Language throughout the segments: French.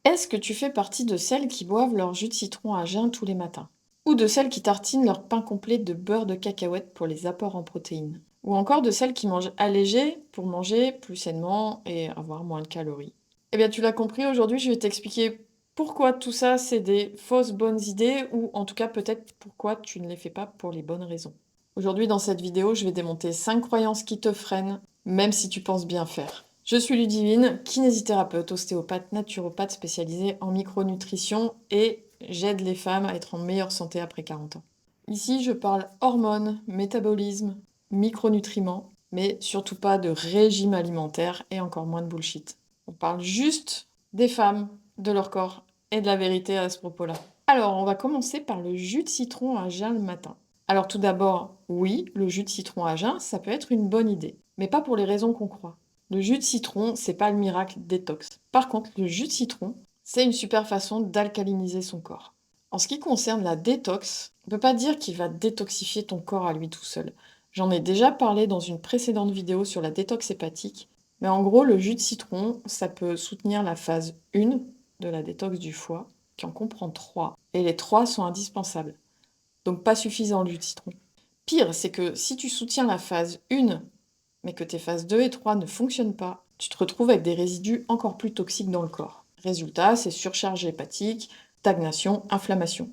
Est-ce que tu fais partie de celles qui boivent leur jus de citron à jeun tous les matins? Ou de celles qui tartinent leur pain complet de beurre de cacahuète pour les apports en protéines? Ou encore de celles qui mangent allégé pour manger plus sainement et avoir moins de calories? Eh bien, tu l'as compris, aujourd'hui, je vais t'expliquer pourquoi tout ça, c'est des fausses bonnes idées, ou en tout cas peut-être pourquoi tu ne les fais pas pour les bonnes raisons. Aujourd'hui, dans cette vidéo, je vais démonter 5 croyances qui te freinent, même si tu penses bien faire. Je suis Ludivine, kinésithérapeute, ostéopathe, naturopathe spécialisée en micronutrition et j'aide les femmes à être en meilleure santé après 40 ans. Ici, je parle hormones, métabolisme, micronutriments, mais surtout pas de régime alimentaire et encore moins de bullshit. On parle juste des femmes, de leur corps et de la vérité à ce propos-là. Alors, on va commencer par le jus de citron à jeun le matin. Alors tout d'abord, oui, le jus de citron à jeun, ça peut être une bonne idée, mais pas pour les raisons qu'on croit. Le jus de citron, c'est pas le miracle détox. Par contre, le jus de citron, c'est une super façon d'alcaliniser son corps. En ce qui concerne la détox, on peut pas dire qu'il va détoxifier ton corps à lui tout seul. J'en ai déjà parlé dans une précédente vidéo sur la détox hépatique, mais en gros, le jus de citron, ça peut soutenir la phase 1 de la détox du foie, qui en comprend 3, et les 3 sont indispensables. Donc pas suffisant le jus de citron. Pire, c'est que si tu soutiens la phase 1, mais que tes phases 2 et 3 ne fonctionnent pas, tu te retrouves avec des résidus encore plus toxiques dans le corps. Résultat, c'est surcharge hépatique, stagnation, inflammation.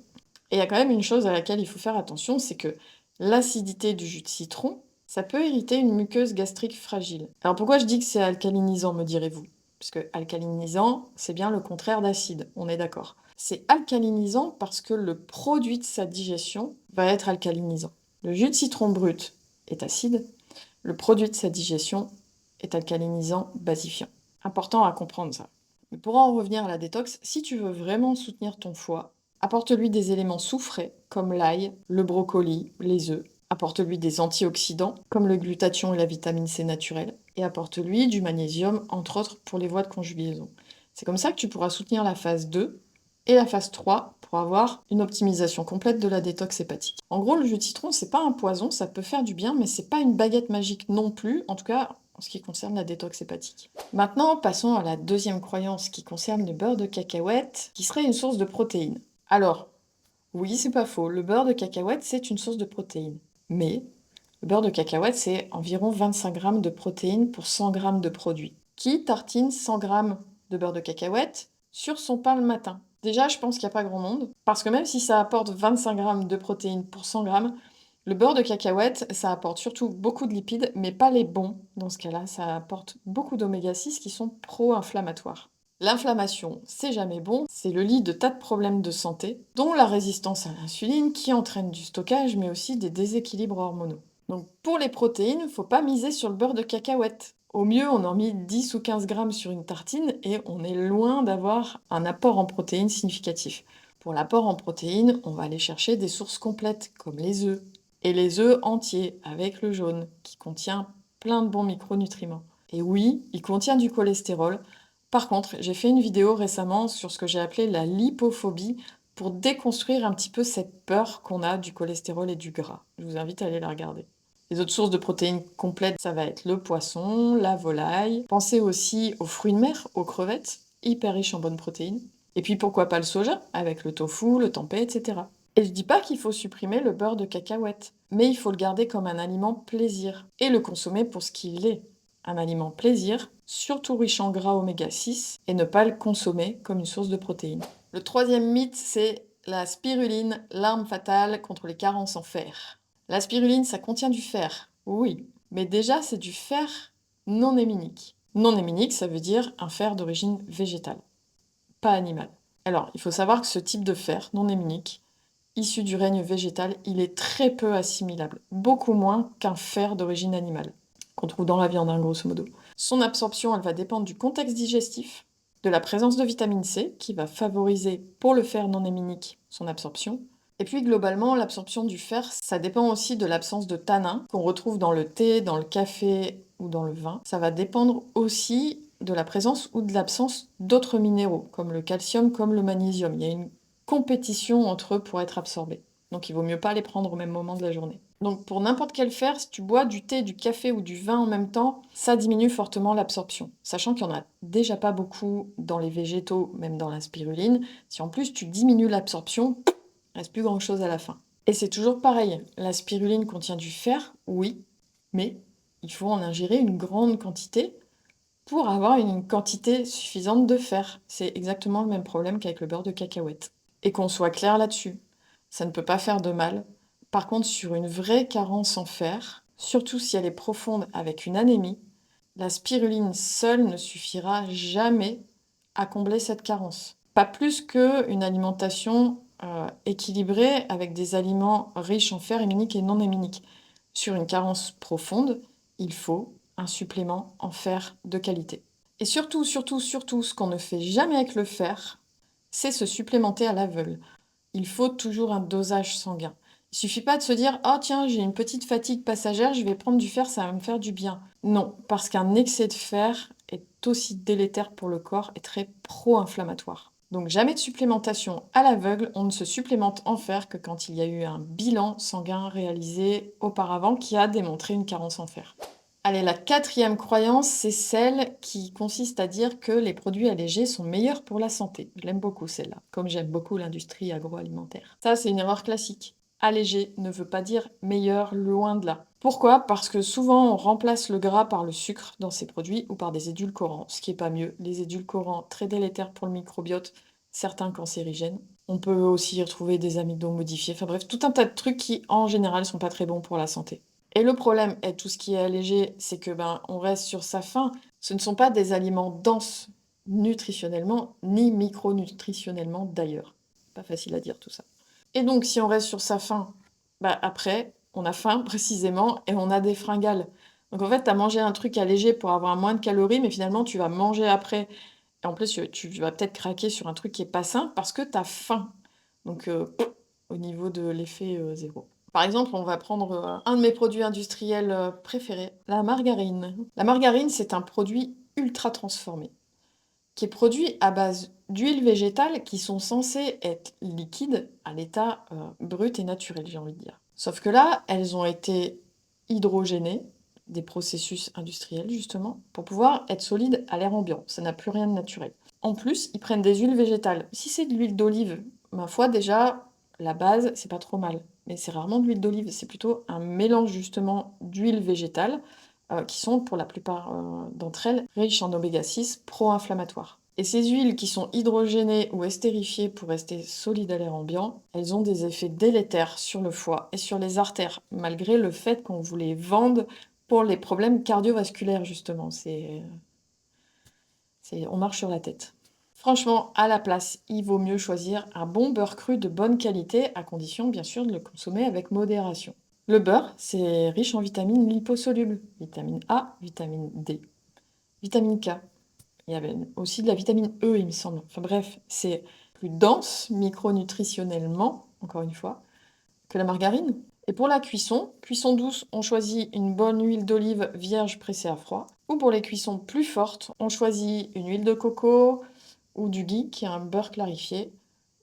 Et il y a quand même une chose à laquelle il faut faire attention, c'est que l'acidité du jus de citron, ça peut irriter une muqueuse gastrique fragile. Alors pourquoi je dis que c'est alcalinisant, me direz-vous? Parce que alcalinisant, c'est bien le contraire d'acide, on est d'accord. C'est alcalinisant parce que le produit de sa digestion va être alcalinisant. Le jus de citron brut est acide, le produit de sa digestion est alcalinisant basifiant. Important à comprendre ça. Mais pour en revenir à la détox, si tu veux vraiment soutenir ton foie, apporte-lui des éléments soufrés comme l'ail, le brocoli, les œufs. Apporte-lui des antioxydants comme le glutathion et la vitamine C naturelle. Et apporte-lui du magnésium, entre autres, pour les voies de conjugaison. C'est comme ça que tu pourras soutenir la phase 2 et la phase 3 pour avoir une optimisation complète de la détox hépatique. En gros, le jus de citron, c'est pas un poison, ça peut faire du bien, mais c'est pas une baguette magique non plus, en tout cas en ce qui concerne la détox hépatique. Maintenant, passons à la deuxième croyance qui concerne le beurre de cacahuète, qui serait une source de protéines. Alors, oui, c'est pas faux, le beurre de cacahuète, c'est une source de protéines. Mais le beurre de cacahuète, c'est environ 25 grammes de protéines pour 100 grammes de produit. Qui tartine 100 grammes de beurre de cacahuète sur son pain le matin? Déjà, je pense qu'il n'y a pas grand monde, parce que même si ça apporte 25 grammes de protéines pour 100 grammes, le beurre de cacahuète, ça apporte surtout beaucoup de lipides, mais pas les bons. Dans ce cas-là, ça apporte beaucoup d'oméga 6 qui sont pro-inflammatoires. L'inflammation, c'est jamais bon, c'est le lit de tas de problèmes de santé, dont la résistance à l'insuline qui entraîne du stockage, mais aussi des déséquilibres hormonaux. Donc pour les protéines, faut pas miser sur le beurre de cacahuète. Au mieux, on en met 10 ou 15 grammes sur une tartine et on est loin d'avoir un apport en protéines significatif. Pour l'apport en protéines, on va aller chercher des sources complètes, comme les œufs. Et les œufs entiers, avec le jaune, qui contient plein de bons micronutriments. Et oui, il contient du cholestérol. Par contre, j'ai fait une vidéo récemment sur ce que j'ai appelé la lipophobie, pour déconstruire un petit peu cette peur qu'on a du cholestérol et du gras. Je vous invite à aller la regarder. Les autres sources de protéines complètes, ça va être le poisson, la volaille. Pensez aussi aux fruits de mer, aux crevettes, hyper riches en bonnes protéines. Et puis pourquoi pas le soja, avec le tofu, le tempeh, etc. Et je dis pas qu'il faut supprimer le beurre de cacahuète, mais il faut le garder comme un aliment plaisir, et le consommer pour ce qu'il est. Un aliment plaisir, surtout riche en gras oméga 6, et ne pas le consommer comme une source de protéines. Le troisième mythe, c'est la spiruline, l'arme fatale contre les carences en fer. La spiruline, ça contient du fer, oui, mais déjà c'est du fer non héminique. Non héminique, ça veut dire un fer d'origine végétale, pas animale. Alors, il faut savoir que ce type de fer non héminique, issu du règne végétal, il est très peu assimilable, beaucoup moins qu'un fer d'origine animale, qu'on trouve dans la viande, hein, grosso modo. Son absorption, elle va dépendre du contexte digestif, de la présence de vitamine C, qui va favoriser, pour le fer non héminique, son absorption. Et puis globalement, l'absorption du fer, ça dépend aussi de l'absence de tanins, qu'on retrouve dans le thé, dans le café ou dans le vin. Ça va dépendre aussi de la présence ou de l'absence d'autres minéraux, comme le calcium, comme le magnésium. Il y a une compétition entre eux pour être absorbés. Donc il vaut mieux pas les prendre au même moment de la journée. Donc pour n'importe quel fer, si tu bois du thé, du café ou du vin en même temps, ça diminue fortement l'absorption. Sachant qu'il n'y en a déjà pas beaucoup dans les végétaux, même dans la spiruline. Si en plus tu diminues l'absorption, il reste plus grand-chose à la fin. Et c'est toujours pareil, la spiruline contient du fer, oui, mais il faut en ingérer une grande quantité pour avoir une quantité suffisante de fer. C'est exactement le même problème qu'avec le beurre de cacahuète. Et qu'on soit clair là-dessus, ça ne peut pas faire de mal. Par contre, sur une vraie carence en fer, surtout si elle est profonde avec une anémie, la spiruline seule ne suffira jamais à combler cette carence. Pas plus qu'une alimentation équilibrée avec des aliments riches en fer héminique et non héminique. Sur une carence profonde, il faut un supplément en fer de qualité. Et surtout, surtout, surtout, ce qu'on ne fait jamais avec le fer, c'est se supplémenter à l'aveugle. Il faut toujours un dosage sanguin. Il suffit pas de se dire: «Oh tiens, j'ai une petite fatigue passagère, je vais prendre du fer, ça va me faire du bien». Non, parce qu'un excès de fer est aussi délétère pour le corps et très pro-inflammatoire. Donc jamais de supplémentation à l'aveugle, on ne se supplémente en fer que quand il y a eu un bilan sanguin réalisé auparavant qui a démontré une carence en fer. Allez, la quatrième croyance, c'est celle qui consiste à dire que les produits allégés sont meilleurs pour la santé. Je l'aime beaucoup celle-là, comme j'aime beaucoup l'industrie agroalimentaire. Ça, c'est une erreur classique. Allégé ne veut pas dire meilleur, loin de là. Pourquoi? Parce que souvent on remplace le gras par le sucre dans ces produits ou par des édulcorants, ce qui est pas mieux. Les édulcorants très délétères pour le microbiote, certains cancérigènes. On peut aussi y retrouver des amidons modifiés, enfin bref, tout un tas de trucs qui en général sont pas très bons pour la santé. Et le problème est tout ce qui est allégé, c'est que on reste sur sa faim. Ce ne sont pas des aliments denses nutritionnellement, ni micronutritionnellement d'ailleurs. Pas facile à dire tout ça. Et donc si on reste sur sa faim, après, on a faim précisément et on a des fringales. Donc en fait, tu as mangé un truc allégé pour avoir moins de calories, mais finalement tu vas manger après. Et en plus, tu vas peut-être craquer sur un truc qui est pas sain parce que tu as faim. Donc au niveau de l'effet zéro. Par exemple, on va prendre un de mes produits industriels préférés, la margarine. La margarine, c'est un produit ultra transformé, qui est produit à base d'huiles végétales qui sont censées être liquides à l'état brut et naturel, j'ai envie de dire. Sauf que là, elles ont été hydrogénées, des processus industriels justement, pour pouvoir être solides à l'air ambiant. Ça n'a plus rien de naturel. En plus, ils prennent des huiles végétales. Si c'est de l'huile d'olive, ma foi, déjà, la base, c'est pas trop mal. Mais c'est rarement de l'huile d'olive, c'est plutôt un mélange justement d'huiles végétales qui sont pour la plupart d'entre elles riches en oméga 6 pro-inflammatoires. Et ces huiles qui sont hydrogénées ou estérifiées pour rester solides à l'air ambiant, elles ont des effets délétères sur le foie et sur les artères, malgré le fait qu'on vous les vende pour les problèmes cardiovasculaires justement. On marche sur la tête. Franchement, à la place, il vaut mieux choisir un bon beurre cru de bonne qualité, à condition bien sûr de le consommer avec modération. Le beurre, c'est riche en vitamines liposolubles, vitamine A, vitamine D, vitamine K. Il y avait aussi de la vitamine E, il me semble. Enfin bref, c'est plus dense micronutritionnellement, encore une fois, que la margarine. Et pour la cuisson, cuisson douce, on choisit une bonne huile d'olive vierge pressée à froid. Ou pour les cuissons plus fortes, on choisit une huile de coco ou du ghee, qui est un beurre clarifié.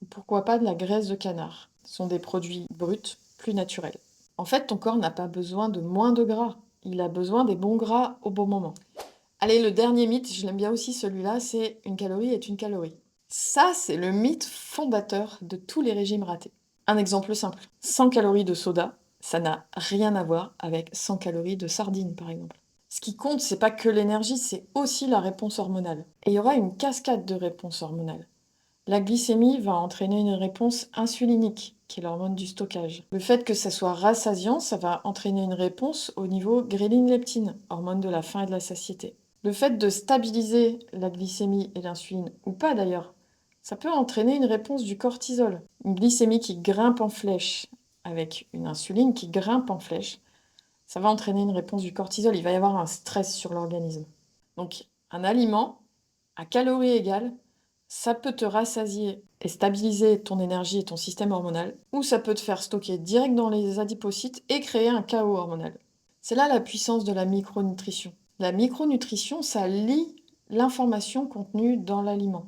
Ou pourquoi pas de la graisse de canard. Ce sont des produits bruts, plus naturels. En fait, ton corps n'a pas besoin de moins de gras. Il a besoin des bons gras au bon moment. Allez, le dernier mythe, je l'aime bien aussi celui-là, c'est une calorie est une calorie. Ça, c'est le mythe fondateur de tous les régimes ratés. Un exemple simple, 100 calories de soda, ça n'a rien à voir avec 100 calories de sardines, par exemple. Ce qui compte, c'est pas que l'énergie, c'est aussi la réponse hormonale. Et il y aura une cascade de réponses hormonales. La glycémie va entraîner une réponse insulinique, qui est l'hormone du stockage. Le fait que ça soit rassasiant, ça va entraîner une réponse au niveau ghrelin-leptine, hormone de la faim et de la satiété. Le fait de stabiliser la glycémie et l'insuline, ou pas d'ailleurs, ça peut entraîner une réponse du cortisol. Une glycémie qui grimpe en flèche avec une insuline qui grimpe en flèche, ça va entraîner une réponse du cortisol. Il va y avoir un stress sur l'organisme. Donc un aliment à calories égales, ça peut te rassasier et stabiliser ton énergie et ton système hormonal, ou ça peut te faire stocker direct dans les adipocytes et créer un chaos hormonal. C'est là la puissance de la micronutrition. La micronutrition, ça lie l'information contenue dans l'aliment.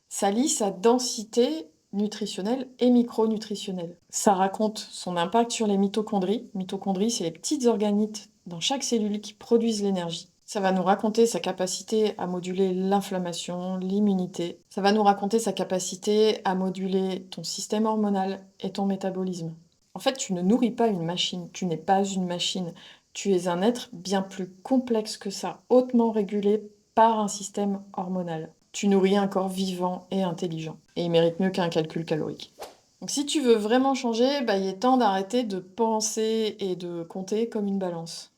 Ça lie sa densité nutritionnelle et micronutritionnelle. Ça raconte son impact sur les mitochondries. Mitochondries, c'est les petites organites dans chaque cellule qui produisent l'énergie. Ça va nous raconter sa capacité à moduler l'inflammation, l'immunité. Ça va nous raconter sa capacité à moduler ton système hormonal et ton métabolisme. En fait, tu ne nourris pas une machine, tu n'es pas une machine. Tu es un être bien plus complexe que ça, hautement régulé par un système hormonal. Tu nourris un corps vivant et intelligent. Et il mérite mieux qu'un calcul calorique. Donc si tu veux vraiment changer, il est temps d'arrêter de penser et de compter comme une balance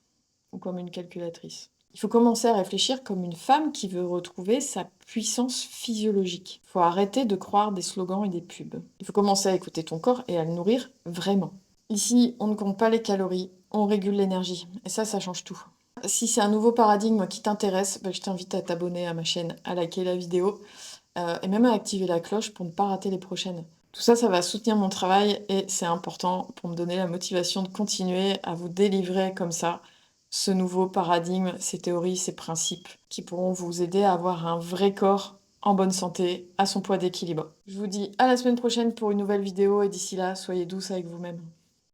ou comme une calculatrice. Il faut commencer à réfléchir comme une femme qui veut retrouver sa puissance physiologique. Il faut arrêter de croire des slogans et des pubs. Il faut commencer à écouter ton corps et à le nourrir vraiment. Ici, on ne compte pas les calories, on régule l'énergie. Et ça change tout. Si c'est un nouveau paradigme qui t'intéresse, je t'invite à t'abonner à ma chaîne, à liker la vidéo et même à activer la cloche pour ne pas rater les prochaines. Tout ça, ça va soutenir mon travail et c'est important pour me donner la motivation de continuer à vous délivrer comme ça ce nouveau paradigme, ces théories, ces principes qui pourront vous aider à avoir un vrai corps en bonne santé, à son poids d'équilibre. Je vous dis à la semaine prochaine pour une nouvelle vidéo et d'ici là, soyez douce avec vous-même.